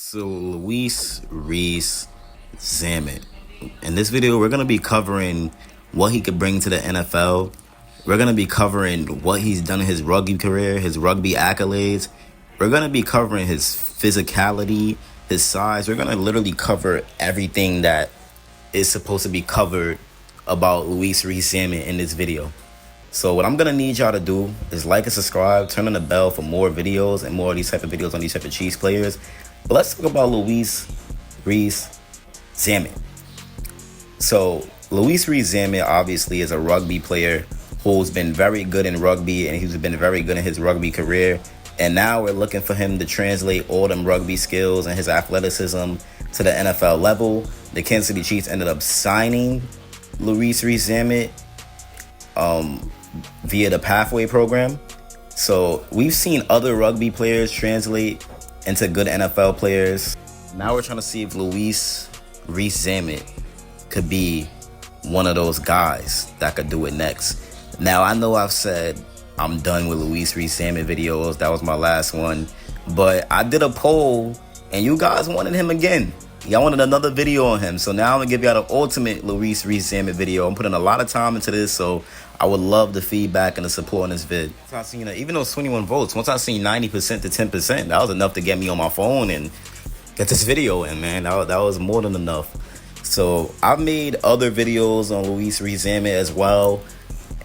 So Rees Zammit. In this video, we're gonna be covering what he could bring to the NFL. We're gonna be covering what he's done in his rugby career, his rugby accolades. We're gonna be covering his physicality, his size. We're gonna literally cover everything that is supposed to be covered about Rees Zammit in this video. So what I'm gonna need y'all to do is like and subscribe, turn on the bell for more videos and more of these type of videos on these type of Chiefs players. But let's talk about Rees Zammit. So Rees Zammit obviously is a rugby player who's been very good in rugby, and he's been very good in his rugby career. And now we're looking for him to translate all them rugby skills and his athleticism to the NFL level. The Kansas City Chiefs ended up signing Rees Zammit via the Pathway program. So we've seen other rugby players translate into good NFL players. Now we're trying to see if Rees Zammit could be one of those guys that could do it next. Now, I know I've said I'm done with Rees Zammit videos. That was my last one. But I did a poll, and you guys wanted him again. Y'all wanted another video on him. So now I'm going to give y'all the ultimate Rees Zammit video. I'm putting a lot of time into this, so I would love the feedback and the support on this vid. I seen, even though it's 21 votes, once I seen 90% to 10%, that was enough to get me on my phone and get this video in, man. That was more than enough. So I've made other videos on Rees Zammit as well,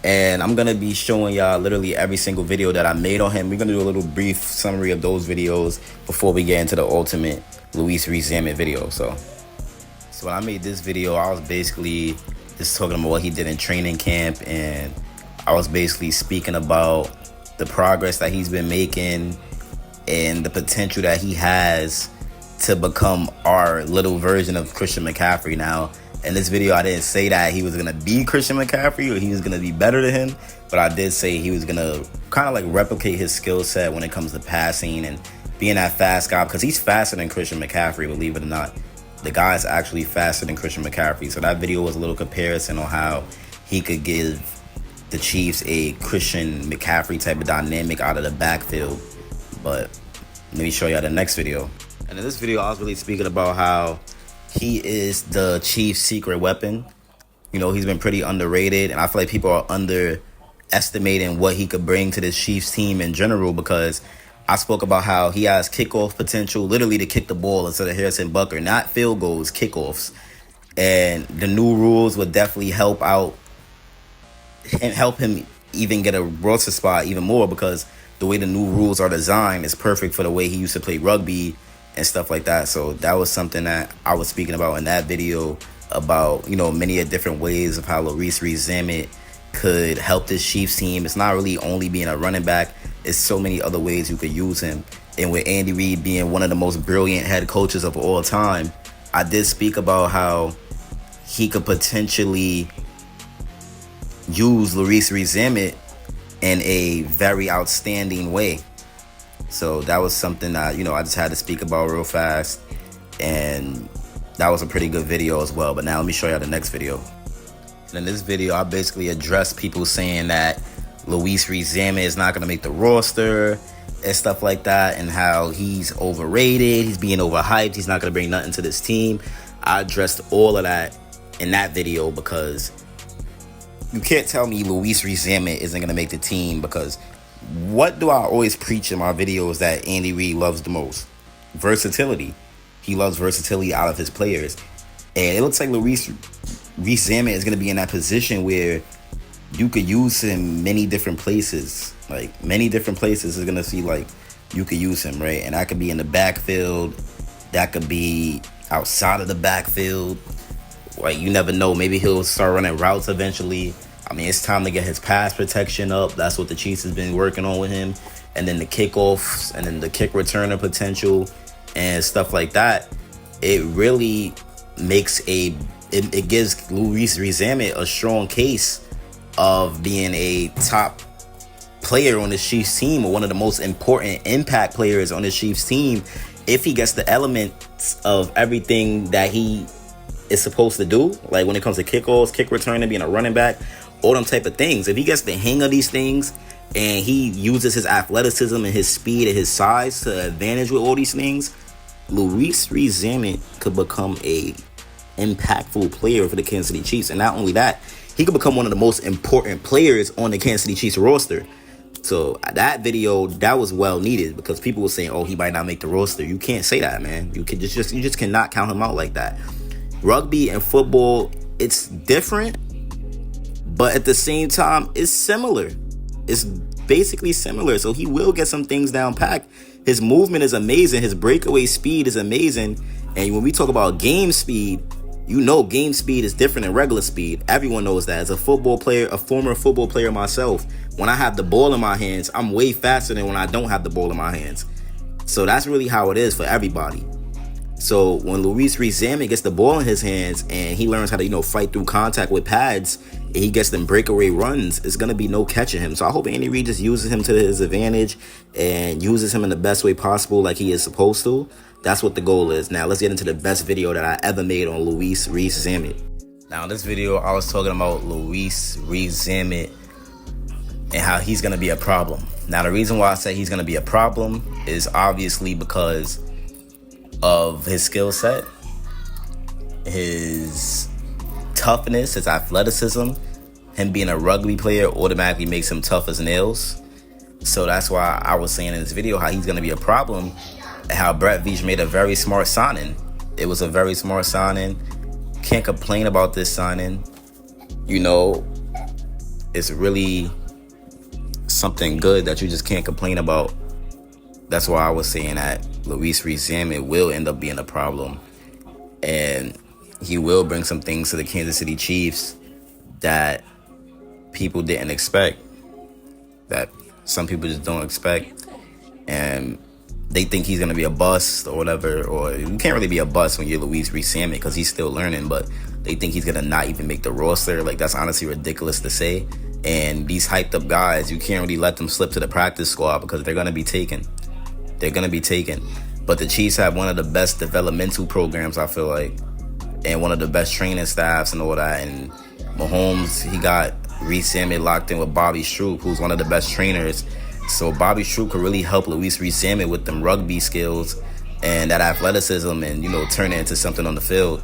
and I'm going to be showing y'all literally every single video that I made on him. We're going to do a little brief summary of those videos before we get into the ultimate Rees Zammit video. So when I made this video, I was basically just talking about what he did in training camp, and I was basically speaking about the progress that he's been making and the potential that he has to become our little version of Christian McCaffrey. Now, in this video, I didn't say that he was going to be Christian McCaffrey or he was going to be better than him, but I did say he was going to kind of like replicate his skill set when it comes to passing and being that fast guy, because he's faster than Christian McCaffrey, believe it or not. The guy's actually faster than Christian McCaffrey. So that video was a little comparison on how he could give the Chiefs a Christian McCaffrey type of dynamic out of the backfield. But let me show y'all the next video. And in this video, I was really speaking about how he is the Chiefs' secret weapon. You know, he's been pretty underrated, and I feel like people are underestimating what he could bring to this Chiefs team in general, because I spoke about how he has kickoff potential, literally to kick the ball instead of Harrison Butker, not field goals, kickoffs. And the new rules would definitely help out and help him even get a roster spot even more, because the way the new rules are designed is perfect for the way he used to play rugby and stuff like that. So that was something that I was speaking about in that video, about, you know, many different ways of how Rees Zammit could help this Chiefs team. It's not really only being a running back. It's so many other ways you could use him. And with Andy Reid being one of the most brilliant head coaches of all time, I did speak about how he could potentially use Rees Zammit in a very outstanding way. So that was something that, you know, I just had to speak about real fast. And that was a pretty good video as well. But now let me show you the next video. And in this video, I basically addressed people saying that Rees Zammit is not going to make the roster and stuff like that, and how he's overrated, he's being overhyped, he's not going to bring nothing to this team. I addressed all of that in that video, because you can't tell me Rees Zammit isn't going to make the team, because what do I always preach in my videos that Andy Reid loves the most? Versatility. He loves versatility out of his players. And it looks like Rees Zammit is going to be in that position where you could use him many different places. Like, many different places is going to see, like, you could use him, right? And that could be in the backfield. That could be outside of the backfield. Like, you never know. Maybe he'll start running routes eventually. I mean, it's time to get his pass protection up. That's what the Chiefs has been working on with him. And then the kickoffs, and then the kick returner potential and stuff like that. It really makes it gives Rees Zammit a strong case of being a top player on the Chiefs team, or one of the most important impact players on the Chiefs team, if he gets the elements of everything that he is supposed to do, like when it comes to kickoffs, kick returning, being a running back, all them type of things. If he gets the hang of these things and he uses his athleticism and his speed and his size to advantage with all these things, Rees Zammit could become a impactful player for the Kansas City Chiefs. And not only that, he could become one of the most important players on the Kansas City Chiefs roster. So that video, that was well needed, because people were saying, oh, he might not make the roster. You can't say that, man. You just cannot count him out like that. Rugby and football, it's different, but at the same time, it's similar. It's basically similar. So he will get some things down packed. His movement is amazing. His breakaway speed is amazing. And when we talk about game speed, you know game speed is different than regular speed. Everyone knows that. As a football player, a former football player myself, when I have the ball in my hands, I'm way faster than when I don't have the ball in my hands. So that's really how it is for everybody. So when Rees Zammit gets the ball in his hands and he learns how to, fight through contact with pads, and he gets them breakaway runs, it's going to be no catching him. So I hope Andy Reid just uses him to his advantage and uses him in the best way possible, like he is supposed to. That's what the goal is. Now, let's get into the best video that I ever made on Rees Zammit. Now, in this video, I was talking about Rees Zammit and how he's going to be a problem. Now, the reason why I say he's going to be a problem is obviously because of his skill set, his toughness, his athleticism. Him being a rugby player automatically makes him tough as nails. So that's why I was saying in this video how he's going to be a problem, and how Brett Veach made a very smart signing. It was a very smart signing. Can't complain about this signing. It's really something good that you just can't complain about. That's why I was saying that Rees Zammit will end up being a problem. And he will bring some things to the Kansas City Chiefs that people didn't expect, that some people just don't expect. And they think he's going to be a bust or whatever. Or you can't really be a bust when you're Rees Zammit, because he's still learning. But they think he's going to not even make the roster. Like, that's honestly ridiculous to say. And these hyped up guys, you can't really let them slip to the practice squad, because they're going to be taken. They're going to be taken. But the Chiefs have one of the best developmental programs, I feel like, and one of the best training staffs and all that. And Mahomes, he got Rees Zammit locked in with Bobby Stroop, who's one of the best trainers. So Bobby Stroop could really help Rees Zammit with them rugby skills and that athleticism, and, turn it into something on the field.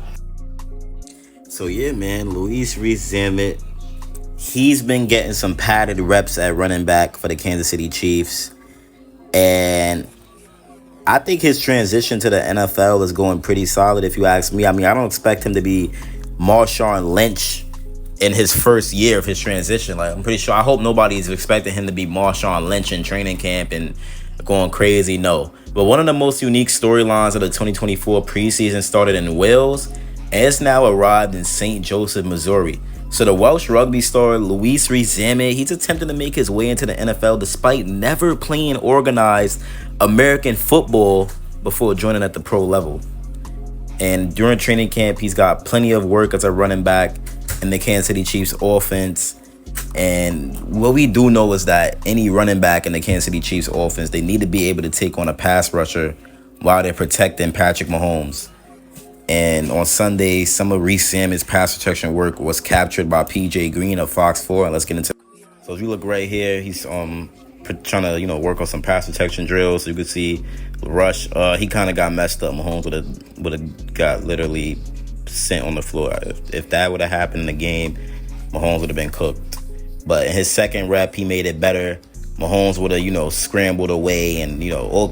So yeah, man, Rees Zammit, he's been getting some padded reps at running back for the Kansas City Chiefs. And I think his transition to the NFL is going pretty solid, if you ask me. I mean, I don't expect him to be Marshawn Lynch in his first year of his transition. Like, I'm pretty sure, I hope nobody's expecting him to be Marshawn Lynch in training camp and going crazy. No. But one of the most unique storylines of the 2024 preseason started in Wales, and it's now arrived in St. Joseph, Missouri. So the Welsh rugby star Rees Zammit, he's attempting to make his way into the NFL despite never playing organized American football before joining at the pro level. And during training camp, he's got plenty of work as a running back in the Kansas City Chiefs offense. And what we do know is that any running back in the Kansas City Chiefs offense, they need to be able to take on a pass rusher while they're protecting Patrick Mahomes. And on Sunday, some of Rees Zammit's pass protection work was captured by PJ Green of Fox 4. And let's get into it. So if you look right here, he's trying to work on some pass protection drills. So you can see rush. He kind of got messed up. Mahomes would have got literally sent on the floor. If that would have happened in the game, Mahomes would have been cooked. But in his second rep, he made it better. Mahomes would have scrambled away, and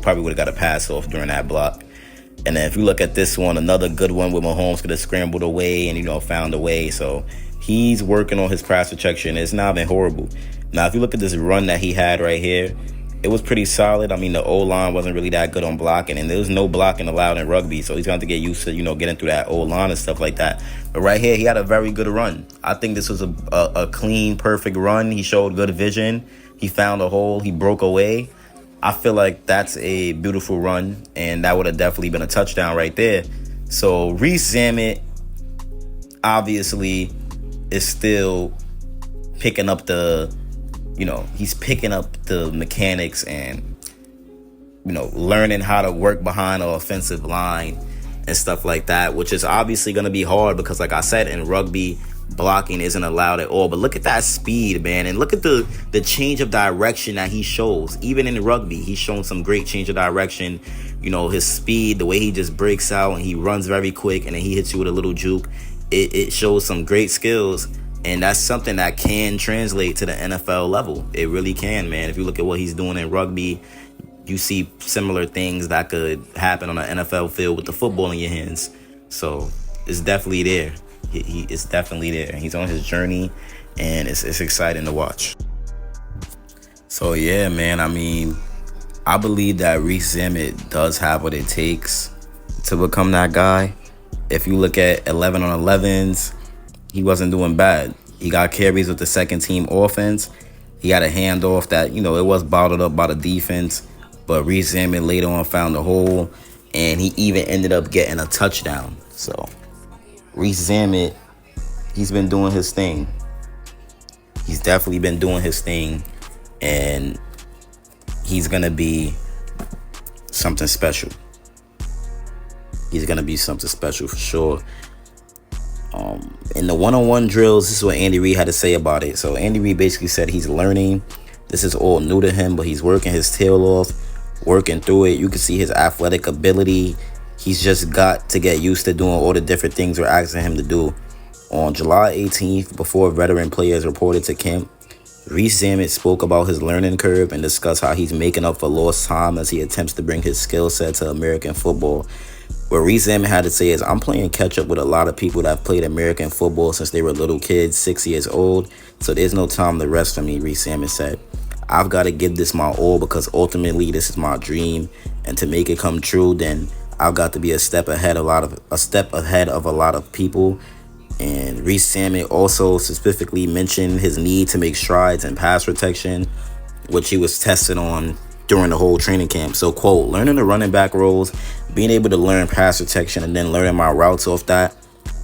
probably would have got a pass off during that block. And then if you look at this one, another good one where Mahomes could have scrambled away and, found a way. So he's working on his pass protection. It's not been horrible. Now, if you look at this run that he had right here, it was pretty solid. I mean, the O-line wasn't really that good on blocking, and there was no blocking allowed in rugby. So he's going to have to get used to, getting through that O-line and stuff like that. But right here, he had a very good run. I think this was a clean, perfect run. He showed good vision. He found a hole. He broke away. I feel like that's a beautiful run, and that would have definitely been a touchdown right there. So Rees Zammit obviously is still picking up he's picking up the mechanics and, learning how to work behind an offensive line and stuff like that, which is obviously going to be hard because, like I said, in rugby, blocking isn't allowed at all. But look at that speed, man, and look at the change of direction that he shows. Even in rugby, he's shown some great change of direction. You know, his speed, the way he just breaks out and he runs very quick, and then he hits you with a little juke. It shows some great skills, and that's something that can translate to the NFL level. It really can, man. If you look at what he's doing in rugby, you see similar things that could happen on an NFL field with the football in your hands. So it's definitely there. He is definitely there. He's on his journey, and it's exciting to watch. So yeah, man. I mean, I believe that Rees Zammit does have what it takes to become that guy. If you look at 11 on 11s, he wasn't doing bad. He got carries with the second team offense. He had a handoff that, you know, it was bottled up by the defense, but Rees Zammit later on found the hole, and he even ended up getting a touchdown. So Rees Zammit, he's been doing his thing. He's definitely been doing his thing, and he's going to be something special. He's going to be something special for sure. In the one-on-one drills, this is what Andy Reid had to say about it. So Andy Reid basically said he's learning. This is all new to him, but he's working his tail off, working through it. You can see his athletic ability. He's just got to get used to doing all the different things we're asking him to do. On July 18th, before veteran players reported to camp, Rees Zammit spoke about his learning curve and discussed how he's making up for lost time as he attempts to bring his skill set to American football. What Rees Zammit had to say is, I'm playing catch up with a lot of people that have played American football since they were little kids, 6 years old, so there's no time to rest for me, Rees Zammit said. I've got to give this my all because ultimately this is my dream, and to make it come true, then I've got to be a step ahead of a lot of people. And Rees Zammit also specifically mentioned his need to make strides in pass protection, which he was tested on during the whole training camp. So, quote, learning the running back roles, being able to learn pass protection, and then learning my routes off that,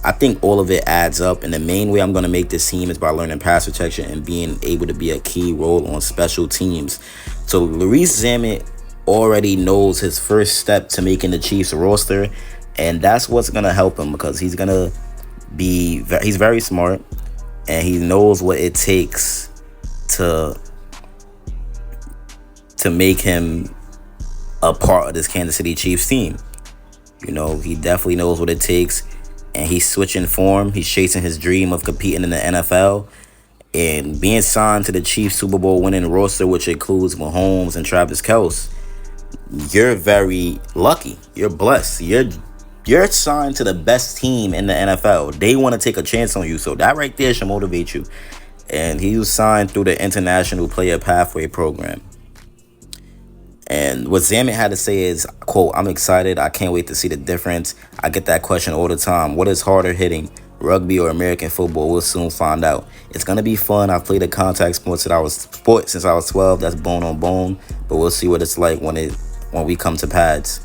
I think all of it adds up. And the main way I'm going to make this team is by learning pass protection and being able to be a key role on special teams. So Rees Zammit already knows his first step to making the Chiefs roster, and that's what's going to help him, because he's very smart, and he knows what it takes to make him a part of this Kansas City Chiefs team. You know, he definitely knows what it takes, and he's switching form. He's chasing his dream of competing in the NFL and being signed to the Chiefs Super Bowl winning roster, which includes Mahomes and Travis Kelce. You're very lucky. You're blessed. You're signed to the best team in the NFL. They want to take a chance on you, so that right there should motivate you. And he was signed through the International Player Pathway Program. And what Zammit had to say is, quote, I'm excited. I can't wait to see the difference. I get that question all the time. What is harder hitting, rugby or American football? We'll soon find out. It's going to be fun. I've played a contact sport since I was 12. That's bone on bone. But we'll see what it's like when we come to pads.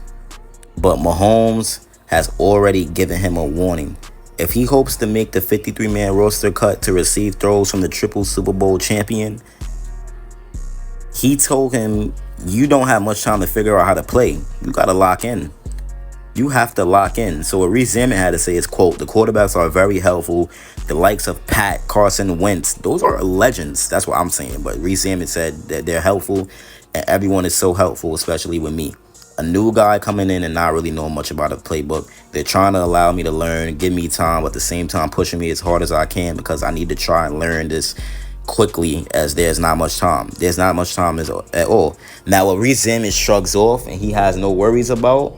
But Mahomes has already given him a warning. If he hopes to make the 53-man roster cut to receive throws from the triple Super Bowl champion, he told him, you don't have much time to figure out how to play. You got to lock in. You have to lock in. So what Rees Zammit had to say is, quote, the quarterbacks are very helpful. The likes of Pat, Carson Wentz, those are legends. That's what I'm saying. But Rees Zammit said that they're helpful, and everyone is so helpful, especially with me. A new guy coming in and not really knowing much about a playbook. They're trying to allow me to learn, give me time, but at the same time pushing me as hard as I can, because I need to try and learn this quickly, as there's not much time. There's not much time at all. Now, what Rees Zammit shrugs off and he has no worries about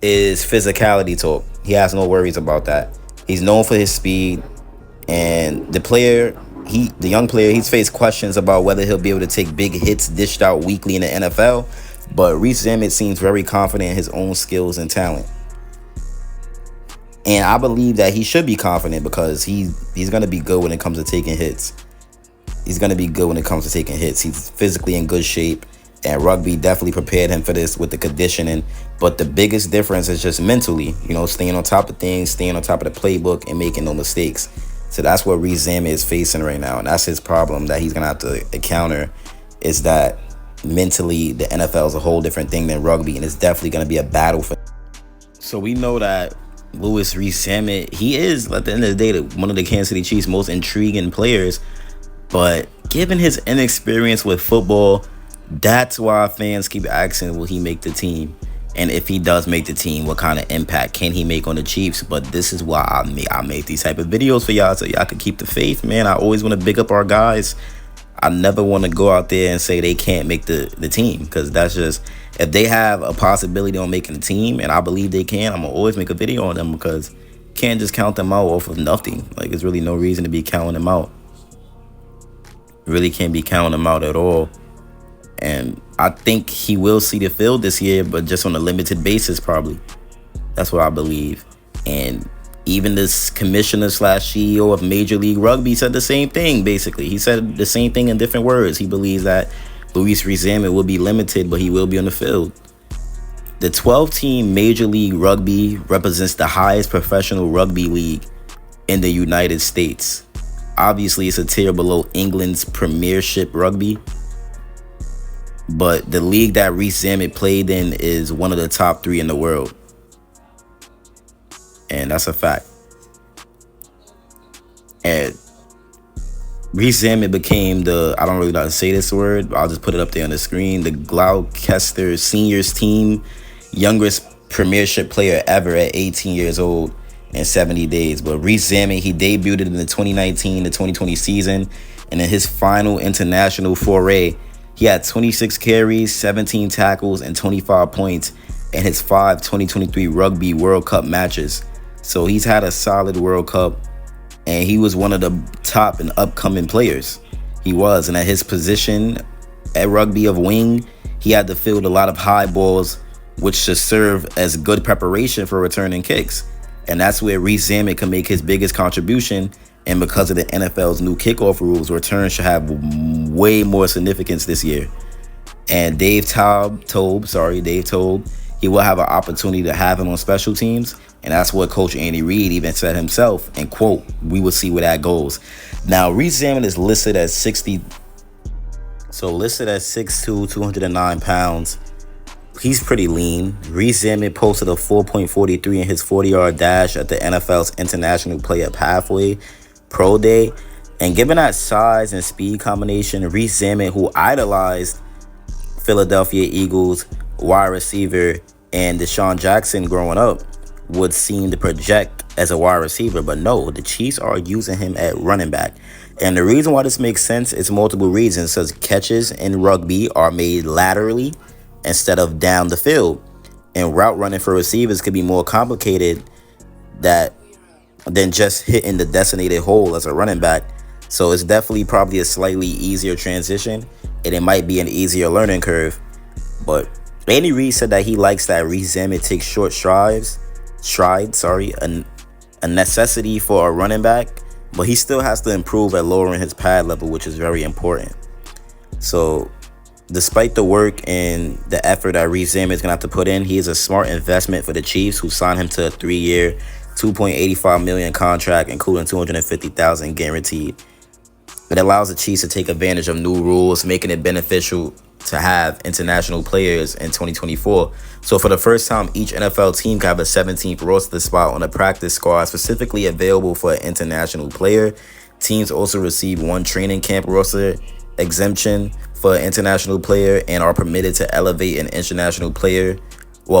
is physicality talk. He has no worries about that. He's known for his speed, and the young player, he's faced questions about whether he'll be able to take big hits dished out weekly in the NFL, but Rees Zammit seems very confident in his own skills and talent. And I believe that he should be confident, because he's going to be good when it comes to taking hits. He's going to be good when it comes to taking hits. He's physically in good shape, and rugby definitely prepared him for this with the conditioning. But the biggest difference is just mentally, staying on top of things, staying on top of the playbook, and making no mistakes. So that's what Rees Zammit is facing right now, and that's his problem that he's going to have to encounter, is that mentally the NFL is a whole different thing than rugby, and it's definitely going to be a battle for him. So we know that Rees Zammit, he is, at the end of the day, one of the Kansas City Chiefs' most intriguing players. But given his inexperience with football, that's why fans keep asking, will he make the team? And if he does make the team, what kind of impact can he make on the Chiefs? But this is why I make these type of videos for y'all, so y'all can keep the faith, man. I always want to big up our guys. I never want to go out there and say they can't make the team, because that's just, if they have a possibility on making the team, and I believe they can, I'm going to always make a video on them, because you can't just count them out off of nothing. Like, there's really no reason to be counting them out. Really can't be counting them out at all. And I think he will see the field this year, but just on a limited basis, probably. That's what I believe. And even this commissioner / CEO of Major League Rugby said the same thing, basically. He said the same thing in different words. He believes that Rees Zammit will be limited, but he will be on the field. The 12-team Major League Rugby represents the highest professional rugby league in the United States. Obviously, it's a tier below England's Premiership Rugby. But the league that Rees Zammit played in is one of the top 3 in the world. And that's a fact. And Rees Zammit became the, I don't really know how to say this word, but I'll just put it up there on the screen, the Gloucester Seniors team youngest premiership player ever at 18 years old and 70 days. But Rees Zammit, he debuted in the 2019 to 2020 season. And in his final international foray, he had 26 carries, 17 tackles, and 25 points in his 5 2023 Rugby World Cup matches. So he's had a solid World Cup, and he was one of the top and upcoming players. He was, and at his position at rugby of wing, he had to field a lot of high balls, which should serve as good preparation for returning kicks. And that's where Rees Zammit can make his biggest contribution. And because of the NFL's new kickoff rules, returns should have way more significance this year. And Dave Toub, he will have an opportunity to have him on special teams. And that's what Coach Andy Reid even said himself. And quote, we will see where that goes. Now, Rees Zammit is listed at 6'2", 209 pounds. He's pretty lean. Rees Zammit posted a 4.43 in his 40-yard dash at the NFL's International Player Pathway Pro Day. And given that size and speed combination, Rees Zammit, who idolized Philadelphia Eagles wide receiver and Deshaun Jackson growing up, would seem to project as a wide receiver. But no, the Chiefs are using him at running back. And the reason why this makes sense is multiple reasons. Says catches in rugby are made laterally instead of down the field. And route running for receivers could be more complicated than just hitting the designated hole as a running back. So it's definitely probably a slightly easier transition, and it might be an easier learning curve. But Andy Reid said that he likes that Rees Zammit takes short strides, a necessity for a running back, but he still has to improve at lowering his pad level, which is very important. So despite the work and the effort that Rees Zammit is going to have to put in, he is a smart investment for the Chiefs, who signed him to a 3-year, $2.85 million contract, including $250,000 guaranteed. It allows the Chiefs to take advantage of new rules, making it beneficial to have international players in 2024. So for the first time, each NFL team can have a 17th roster spot on a practice squad specifically available for an international player. Teams also receive one training camp roster exemption for an international player and are permitted to elevate an international player,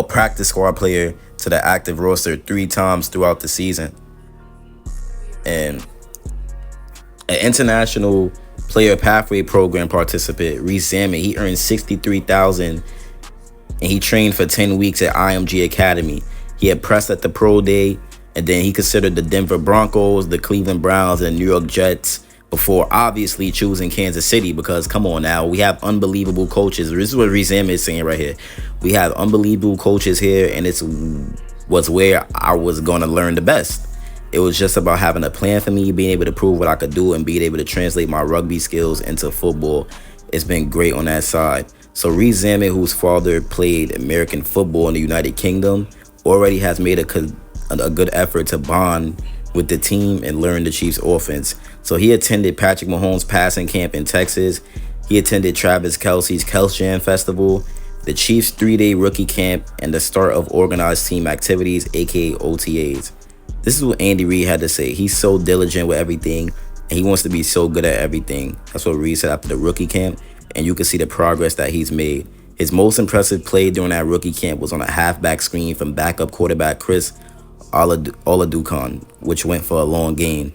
practice squad player, to the active roster 3 times throughout the season. And an international player pathway program participant, Rees Zammit, he earned $63,000 and he trained for 10 weeks at IMG Academy. He had pressed at the Pro Day, and then he considered the Denver Broncos, the Cleveland Browns, and the New York Jets before obviously choosing Kansas City, because come on now, we have unbelievable coaches. This is what Rees Zammit is saying right here. We have unbelievable coaches here, and it's was where I was going to learn the best. It was just about having a plan for me, being able to prove what I could do, and being able to translate my rugby skills into football. It's been great on that side. So Rees Zammit, whose father played American football in the United Kingdom, already has made a good effort to bond with the team and learn the Chiefs offense. So he attended Patrick Mahomes' passing camp in Texas. He attended Travis Kelce's Kelce Jam Festival. the Chiefs' 3-day rookie camp, and the start of organized team activities, aka OTAs. This is what Andy Reid had to say. He's so diligent with everything, and he wants to be so good at everything. That's what Reid said after the rookie camp, and you can see the progress that he's made. His most impressive play during that rookie camp was on a halfback screen from backup quarterback Chris Oladokun, which went for a long gain.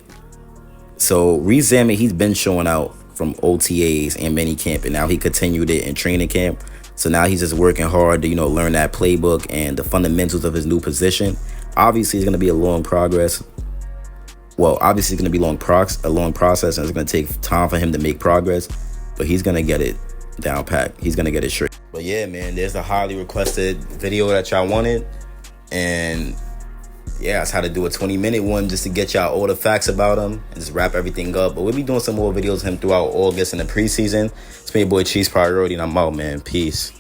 So Rees Zammit, he's been showing out from OTAs and minicamp, and now he continued it in training camp. So now he's just working hard to, learn that playbook and the fundamentals of his new position. Obviously, it's going to be a long progress. Well, obviously, it's going to be a long process, and it's going to take time for him to make progress. But he's going to get it down pat. He's going to get it straight. But yeah, man, there's a highly requested video that y'all wanted. And yeah, that's how to do a 20-minute one just to get y'all all the facts about him and just wrap everything up. But we'll be doing some more videos of him throughout August in the preseason. It's me, your boy Cheese Priority, and I'm out, man. Peace.